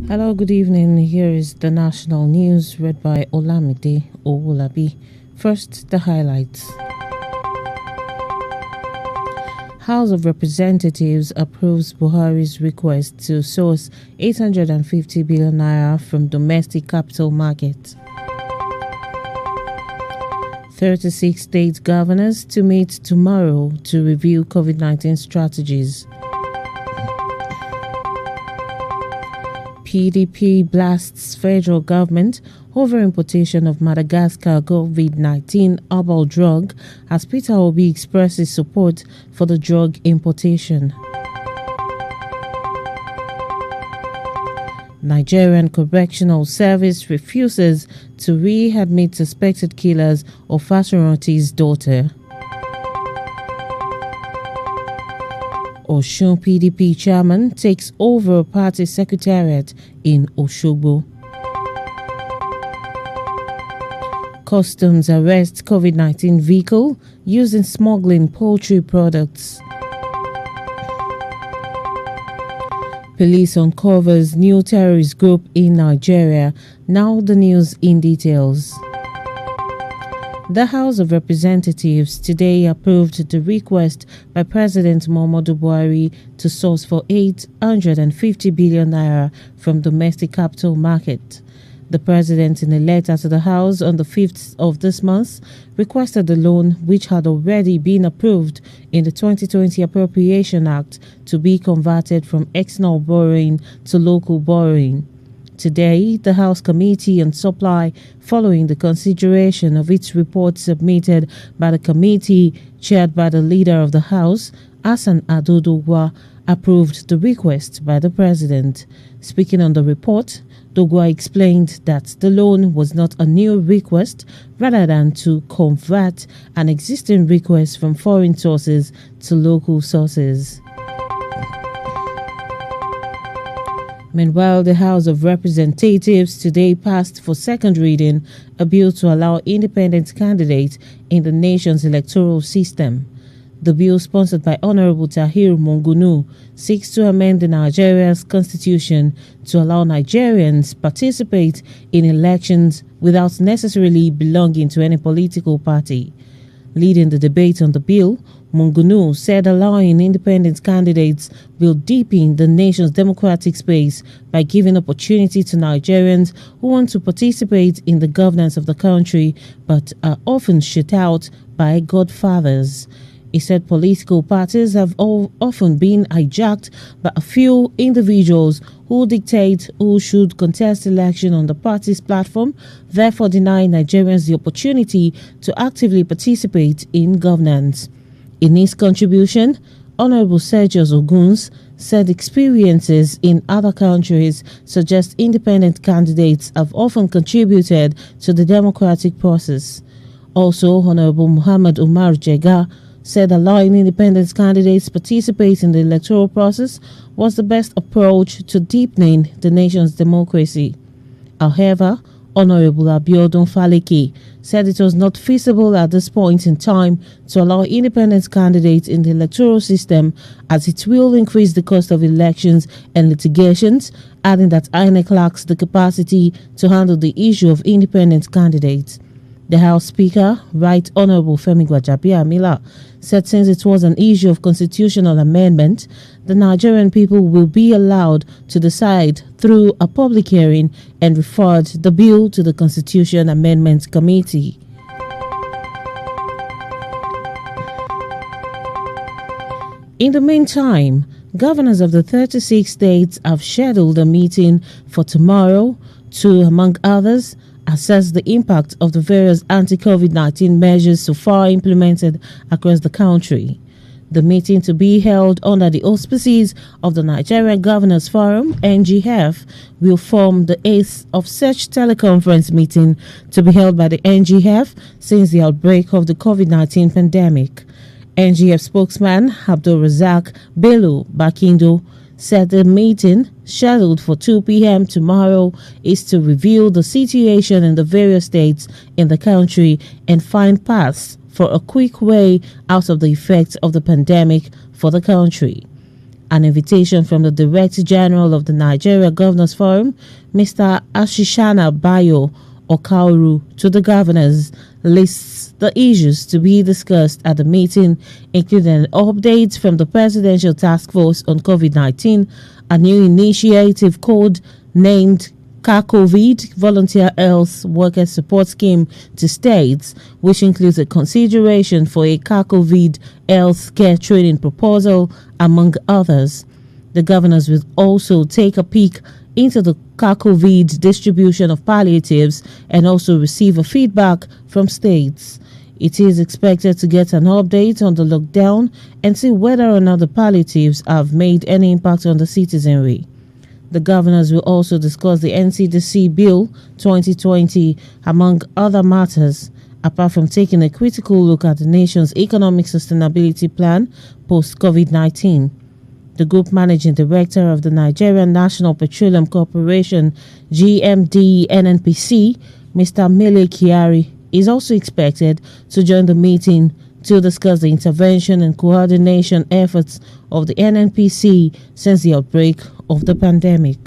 Hello, good evening. Here is the national news read by Olamide Owolabi. First, the highlights. House of Representatives approves Buhari's request to source 850 billion naira from domestic capital market. 36 state governors to meet tomorrow to review COVID-19 strategies. PDP blasts federal government over importation of Madagascar COVID-19 herbal drug as Peter Obi expresses support for the drug importation. Nigerian Correctional Service refuses to readmit suspected killers of Fasuranti's daughter. Osun PDP chairman takes over party secretariat in Osogbo. Customs arrests COVID-19 vehicle used in smuggling poultry products. Police uncovers new terrorist group in Nigeria. Now the news in details. The House of Representatives today approved the request by President Muhammadu Buhari to source for 850 billion naira from domestic capital market. The President, in a letter to the House on the 5th of this month, requested the loan, which had already been approved in the 2020 Appropriation Act, to be converted from external borrowing to local borrowing. Today, the House Committee on Supply, following the consideration of its report submitted by the committee chaired by the Leader of the House, Hassan Ado-Doguwa, approved the request by the President. Speaking on the report, Doguwa explained that the loan was not a new request, rather than to convert an existing request from foreign sources to local sources. Meanwhile, the House of Representatives today passed for second reading a bill to allow independent candidates in the nation's electoral system. The bill, sponsored by Honorable Tahir Mongunu, seeks to amend the Nigeria's constitution to allow Nigerians participate in elections without necessarily belonging to any political party. Leading the debate on the bill, Mongunu said allowing independent candidates will deepen the nation's democratic space by giving opportunity to Nigerians who want to participate in the governance of the country but are often shut out by godfathers. He said political parties have often been hijacked by a few individuals who dictate who should contest election on the party's platform, therefore denying Nigerians the opportunity to actively participate in governance. In his contribution, Honorable Sergius Oguns said experiences in other countries suggest independent candidates have often contributed to the democratic process. Also, Honorable Muhammad Umar Jega said allowing independent candidates participate in the electoral process was the best approach to deepening the nation's democracy. However, Honorable Abiodun Faleke said it was not feasible at this point in time to allow independent candidates in the electoral system, as it will increase the cost of elections and litigations, adding that INEC lacks the capacity to handle the issue of independent candidates. The House Speaker, Right Honorable Femi Gbajabiamila, said since it was an issue of constitutional amendment, the Nigerian people will be allowed to decide through a public hearing and referred the bill to the Constitution Amendment Committee. In the meantime, governors of the 36 states have scheduled a meeting for tomorrow to, among others, assess the impact of the various anti-COVID-19 measures so far implemented across the country. The meeting, to be held under the auspices of the Nigerian Governors Forum, NGF, will form the 8th of such teleconference meeting to be held by the NGF since the outbreak of the COVID-19 pandemic. NGF spokesman Abdul Razak Bello Bakindo said the meeting, scheduled for 2 p.m. tomorrow, is to review the situation in the various states in the country and find paths for a quick way out of the effects of the pandemic for the country. An invitation from the Director General of the Nigeria Governors Forum, Mr. Ashishana Bayo Okauru, to the governors lists the issues to be discussed at the meeting, including updates from the Presidential Task Force on COVID-19, a new initiative called named COVID Volunteer Health Workers Support Scheme to states, which includes a consideration for a COVID health care training proposal, among others. The governors will also take a peek into the COVID distribution of palliatives and also receive a feedback from states. It is expected to get an update on the lockdown and see whether or not the palliatives have made any impact on the citizenry. The governors will also discuss the NCDC Bill 2020, among other matters, apart from taking a critical look at the nation's economic sustainability plan post-COVID-19. The Group Managing Director of the Nigerian National Petroleum Corporation, GMD NNPC, Mr. Mele Kyari, is also expected to join the meeting to discuss the intervention and coordination efforts of the NNPC since the outbreak of the pandemic.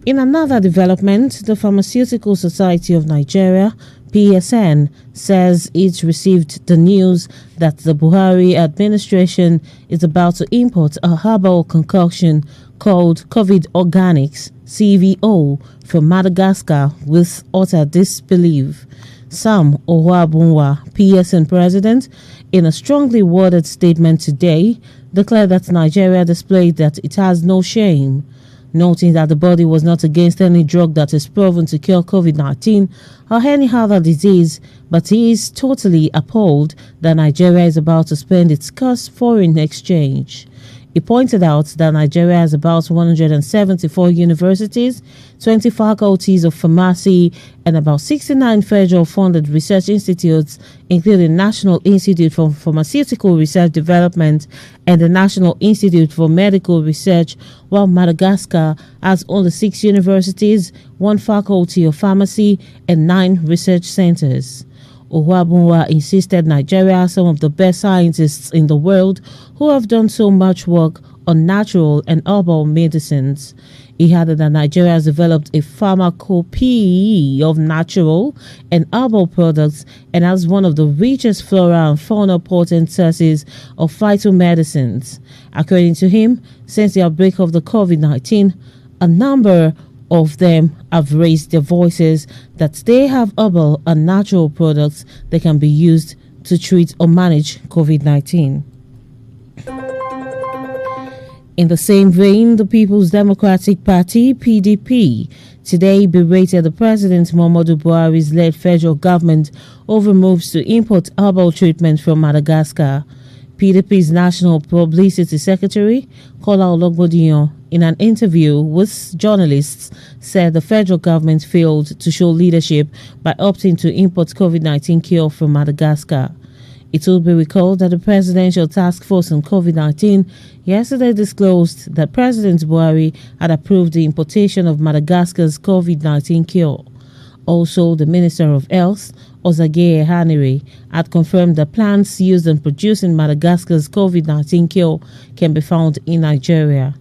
In another development, the Pharmaceutical Society of Nigeria, PSN, says it received the news that the Buhari administration is about to import a herbal concoction called COVID Organics, CVO, from Madagascar with utter disbelief. Sam Ohuabunwa, PSN president, in a strongly worded statement today, declared that Nigeria displayed that it has no shame, noting that the body was not against any drug that is proven to cure COVID-19 or any other disease, but he is totally appalled that Nigeria is about to spend its scarce foreign exchange. He pointed out that Nigeria has about 174 universities, 20 faculties of pharmacy, and about 69 federal-funded research institutes, including National Institute for Pharmaceutical Research Development and the National Institute for Medical Research, while Madagascar has only 6 universities, 1 faculty of pharmacy, and 9 research centers. Ohuabunwa insisted Nigeria has some of the best scientists in the world who have done so much work on natural and herbal medicines. He added that Nigeria has developed a pharmacopoeia of natural and herbal products and has one of the richest flora and fauna potent sources of phytomedicines. According to him, since the outbreak of the COVID-19, a number of them have raised their voices that they have herbal and natural products that can be used to treat or manage COVID-19. In the same vein, the People's Democratic Party, PDP, today berated the President Muhammadu Buhari's led federal government over moves to import herbal treatment from Madagascar. PDP's National Publicity Secretary, Kola Ologbondiyan, in an interview with journalists, said the federal government failed to show leadership by opting to import COVID-19 cure from Madagascar. It will be recalled that the Presidential Task Force on COVID-19 yesterday disclosed that President Buhari had approved the importation of Madagascar's COVID-19 cure. Also, the Minister of Health, Ozagie Ehanire, had confirmed that plants used in producing Madagascar's COVID-19 cure can be found in Nigeria.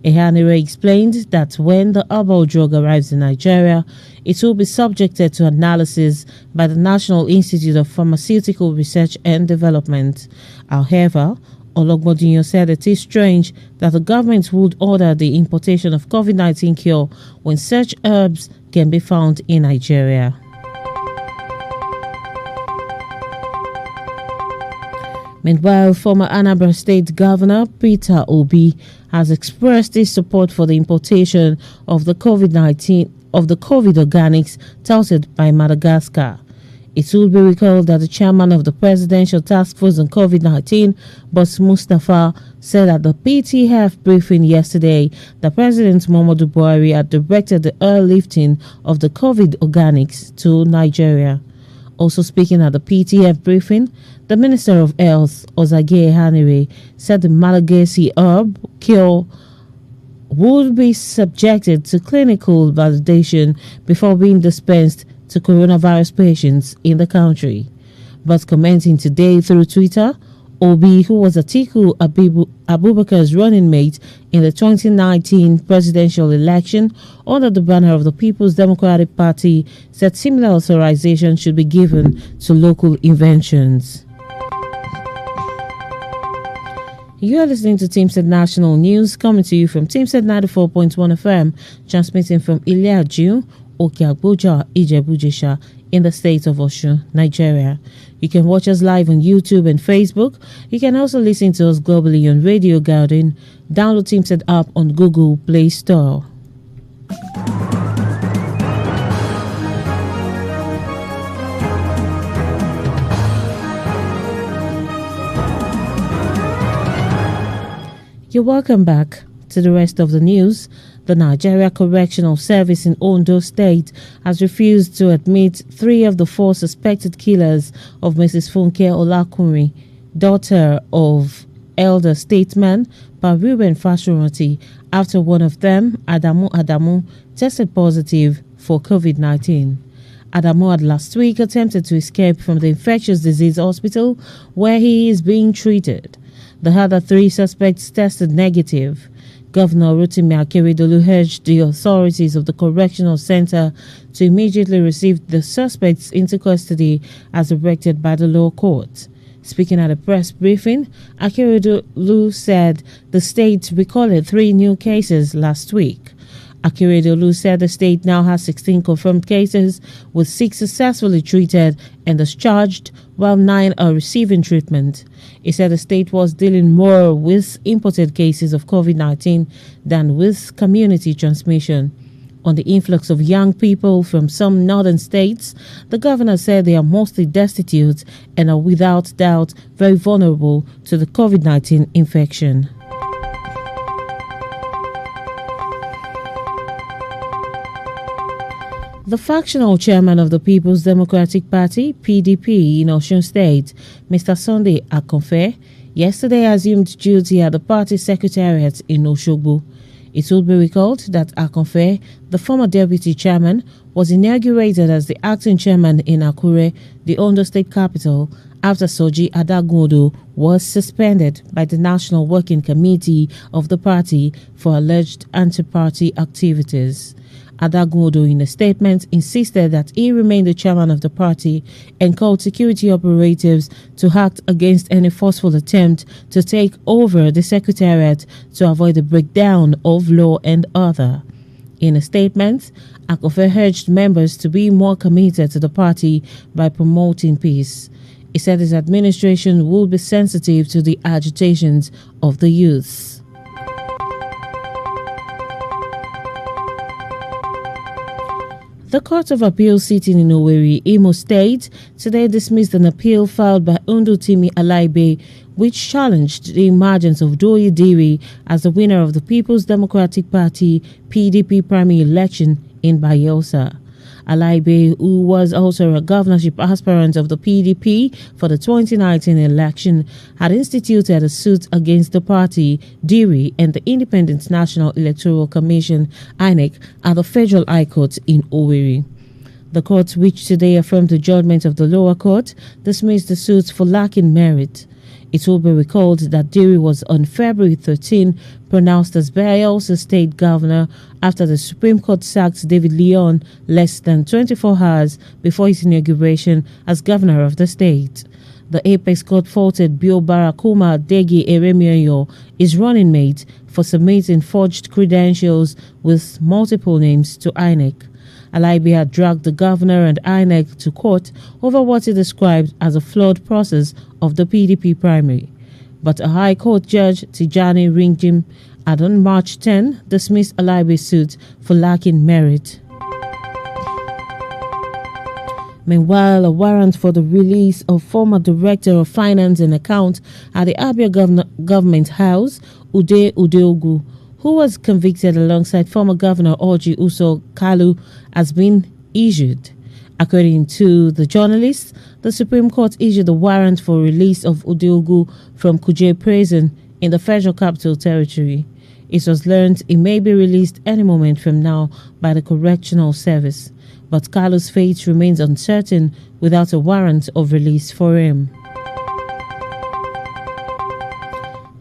Ehanire explained that when the herbal drug arrives in Nigeria, it will be subjected to analysis by the National Institute of Pharmaceutical Research and Development. However, Ologbondiyan said it is strange that the government would order the importation of COVID-19 cure when such herbs can be found in Nigeria. Meanwhile, former Anambra State Governor Peter Obi has expressed his support for the importation of the COVID organics touted by Madagascar. It will be recalled that the chairman of the Presidential Task Force on COVID-19, Boss Mustafa, said at the PTF briefing yesterday that President Muhammadu Buhari had directed the airlifting of the COVID organics to Nigeria. Also speaking at the PTF briefing, the Minister of Health, Ozagie Ehanire, said the Malagasy herb cure would be subjected to clinical validation before being dispensed to coronavirus patients in the country. But commenting today through Twitter, Obi, who was Atiku Abubakar's running mate in the 2019 presidential election under the banner of the People's Democratic Party, said similar authorization should be given to local inventions. You are listening to Teamset National News, coming to you from Teamset 94.1 FM, transmitting from Iliaju, Okeagboja, Ijebu-Jesha, in the state of Osun, Nigeria. You can watch us live on YouTube and Facebook. You can also listen to us globally on Radio Garden. Download Teamset app on Google Play Store. You're welcome back to the rest of the news. The Nigeria Correctional Service in Ondo State has refused to admit 3 of the 4 suspected killers of Mrs. Funke Olakunrin, daughter of elder statesman Ruben Fashionati, after one of them, Adamu, tested positive for COVID-19. Adamu had last week attempted to escape from the infectious disease hospital where he is being treated. The other 3 suspects tested negative. Governor Rotimi Akeredolu urged the authorities of the correctional center to immediately receive the suspects into custody as directed by the law court. Speaking at a press briefing, Akeredolu said the state recorded 3 new cases last week. Akeredolu said the state now has 16 confirmed cases, with 6 successfully treated and discharged, while 9 are receiving treatment. He said the state was dealing more with imported cases of COVID-19 than with community transmission. On the influx of young people from some northern states, the governor said they are mostly destitute and are without doubt very vulnerable to the COVID-19 infection. The factional chairman of the People's Democratic Party, PDP, in Osun State, Mr. Sunday Akonfe, yesterday assumed duty at the party secretariat in Oshogbo. It will be recalled that Akonfe, the former deputy chairman, was inaugurated as the acting chairman in Akure, the Ondo State capital, after Soji Adagodo was suspended by the National Working Committee of the party for alleged anti-party activities. Adagodo, in a statement, insisted that he remained the chairman of the party and called security operatives to act against any forceful attempt to take over the secretariat to avoid the breakdown of law and order. In a statement, Akonfe urged members to be more committed to the party by promoting peace. He said his administration will be sensitive to the agitations of the youths. The Court of Appeal sitting in Owerri, Imo State, today dismissed an appeal filed by Undutimi Alaibe, which challenged the emergence of Doyi Diri as the winner of the People's Democratic Party PDP primary election in Bayelsa. Alaibe, who was also a governorship aspirant of the PDP for the 2019 election, had instituted a suit against the party, Diri, and the Independent National Electoral Commission, INEC, at the Federal High Court in Owerri. The court, which today affirmed the judgment of the lower court, dismissed the suit for lacking merit. It will be recalled that Diri was on February 13 pronounced as Bayelsa State Governor after the Supreme Court sacked David Leon less than 24 hours before his inauguration as governor of the state. The Apex Court faulted Bio Barakuma Degi Eremioyo, his running mate, for submitting forged credentials with multiple names to INEC. Alaibe had dragged the governor and INEC to court over what he described as a flawed process of the PDP primary. But a High Court judge, Tijani Ringim, had on March 10 dismissed Alaibe's suit for lacking merit. Meanwhile, a warrant for the release of former Director of Finance and Account at the Abia Government House, Ude Udeogu, who was convicted alongside former Governor Orji Uso Kalu, has been issued. According to the journalist, the Supreme Court issued a warrant for release of Udeogu from Kuje Prison in the Federal Capital Territory. It was learned he may be released any moment from now by the Correctional Service. but Carlos' fate remains uncertain without a warrant of release for him.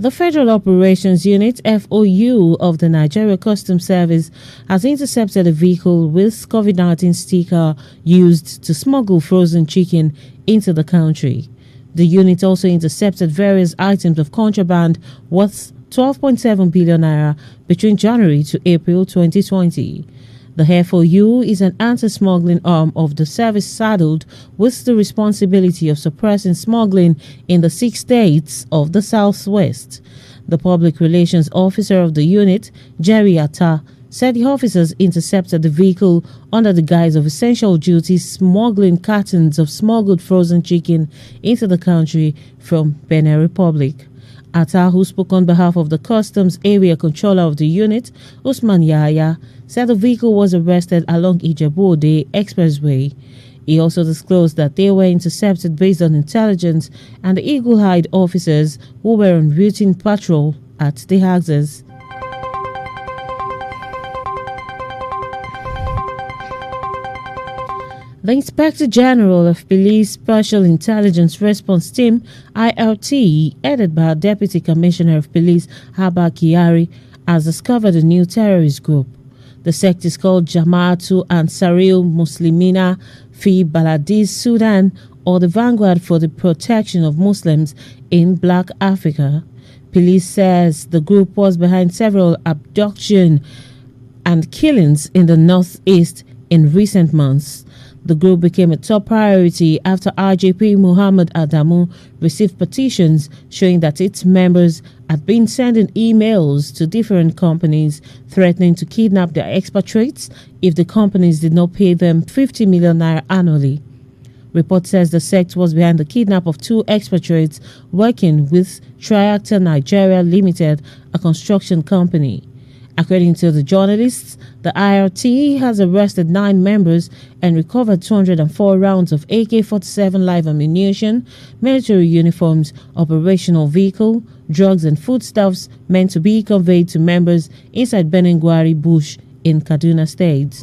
The Federal Operations Unit (FOU) of the Nigeria Customs Service has intercepted a vehicle with COVID-19 sticker used to smuggle frozen chicken into the country. The unit also intercepted various items of contraband worth 12.7 billion naira between January to April 2020. The FOU is an anti-smuggling arm of the service saddled with the responsibility of suppressing smuggling in the 6 states of the Southwest. The public relations officer of the unit, Jerry Atta, said the officers intercepted the vehicle under the guise of essential duties, smuggling cartons of smuggled frozen chicken into the country from Benin Republic. Atta, who spoke on behalf of the Customs Area Controller of the unit, Usman Yahya, said the vehicle was arrested along Ijebu-Ode Expressway. He also disclosed that they were intercepted based on intelligence and the eagle-eyed officers who were on routine patrol at the axis. The Inspector General of Police Special Intelligence Response Team, IRT, headed by Deputy Commissioner of Police Abba Kyari, has discovered a new terrorist group. The sect is called Jama'atu Ansaril Muslimina fi Baladis Sudan, or the Vanguard for the Protection of Muslims in Black Africa. Police says the group was behind several abductions and killings in the northeast in recent months. The group became a top priority after RJP Muhammad Adamu received petitions showing that its members had been sending emails to different companies threatening to kidnap their expatriates if the companies did not pay them 50 million naira annually. Report says the sect was behind the kidnap of 2 expatriates working with Triactor Nigeria Limited, a construction company. According to the journalists, the IRT has arrested 9 members and recovered 204 rounds of AK-47 live ammunition, military uniforms, operational vehicle, drugs and foodstuffs meant to be conveyed to members inside Benengwari Bush in Kaduna State.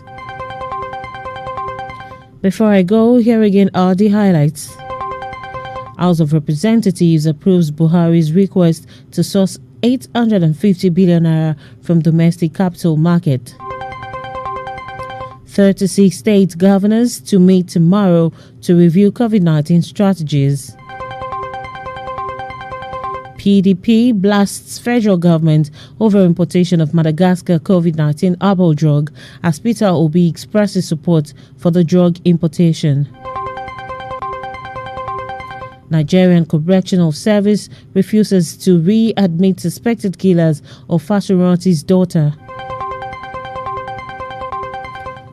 Before I go, here again are the highlights. House of Representatives approves Buhari's request to source 850 billion naira from domestic capital market. 36 state governors to meet tomorrow to review COVID-19 strategies. PDP blasts federal government over importation of Madagascar COVID-19 herbal drug as Peter Obi expresses support for the drug importation. Nigerian Correctional Service refuses to readmit suspected killers of Fasuranti's daughter.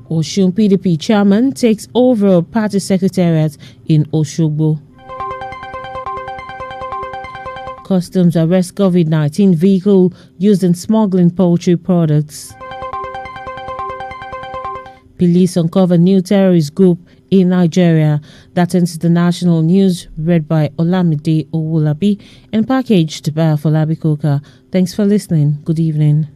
Osun PDP chairman takes over party secretariat in Oshogbo. Customs arrest COVID-19 vehicle used in smuggling poultry products. Police uncover new terrorist group in Nigeria. That ends the national news, read by Olamide Owolabi and packaged by Afolabi Koka. Thanks for listening. Good evening.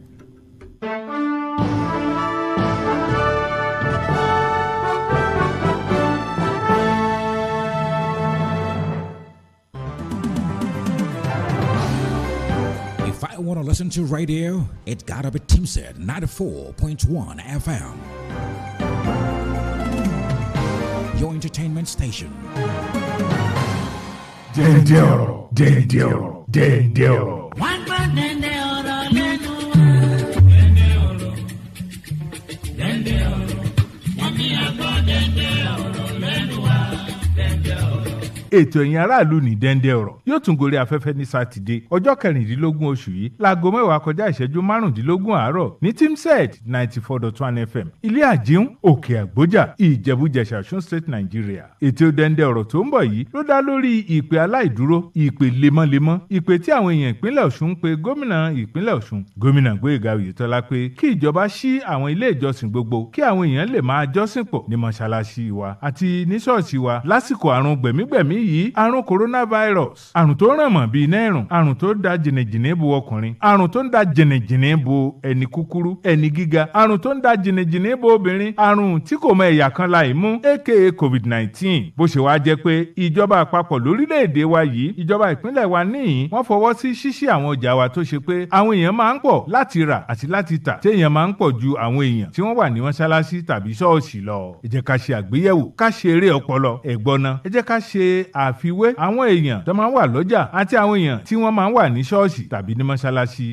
If I want to listen to radio, it gotta be Teamset 94.1 FM. Your entertainment station. Dendero. Ètò ẹ̀yin aráàlú ní dẹ́ndẹ́ ọ̀rọ̀ yóò tún gorí afẹ́fẹ́ ní sátidé ọjọ́ 16 oṣù yìí láago 10 kọjá ìṣẹ́jú 15 àárọ̀ ní Teamset 94.1 FM ilé àjíhùn òkè àgbójà ìjẹ̀bú-jẹ̀ṣà Ọ̀ṣun State Nigeria. Ètò dẹ́ndẹ́ ọ̀rọ̀ tó ń bọ̀ yìí ló dá lórí ìpè aláìdúró, ìpè lemọ́lemọ́, ìpè tí àwọn èèyàn ìpínlẹ̀ Ọ̀ṣun ń pe gómìnà ìpínlẹ̀ Ọ̀ṣun gómìnà Gbóyèga Oyètọ́lá pé kí ìjọba ṣí àwọn ilé ìjọsìn gbogbo kí àwọn èèyàn lè máa jọ́sìn pọ̀ ní mọ́ṣáláṣí wa àti ní ṣọ́ọ̀ṣì wa lásìkò àrùn gbẹ̀mígbẹ̀mí yìí àrùn coronavirus, àrùn tó ràn mọ́ bíi iná ẹ̀rùn, àrùn tó da jìnnìjìnnì bo ọkùnrin, àrùn tó ń da jìnnìjìnnì bo ẹni kúkúrú, ẹni gíga, àrùn tó ń da jìnnìjìnnì bo obìnrin, àrùn tí kò mọ ẹ̀yà kan láì mú aka COVID-19. bó ṣe wá jẹ́ pé ìjọba àpapọ̀ lórílẹ̀‐èdè wa yìí, ìjọba ìpínlẹ̀ wa níyìn, wọ́n fọwọ́ sí ṣíṣí àwọn ọjà wa tó ṣe pé àwọn èèyàn máa ń pọ̀ láti rà àti láti tà, tí èèyàn máa ń pọ̀ ju àwọn èèyàn tí wọ́n wà ní mọ́ṣáláṣí tàbí ṣọ́ọ̀ṣì lọ. ẹ jẹ́ ká ṣe àgbéyẹ̀wò, ká ṣe eré ọpọlọ ẹ̀gbọ́ná. ẹ jẹ́ ká ṣe àfiwé àwọn èèyàn tó máa ń wà lọ́jà àti àwọn èèyàn tí wọ́n máa ń wà ní ṣọ́ọ̀ṣì tàbí ní mọ́ṣáláṣí.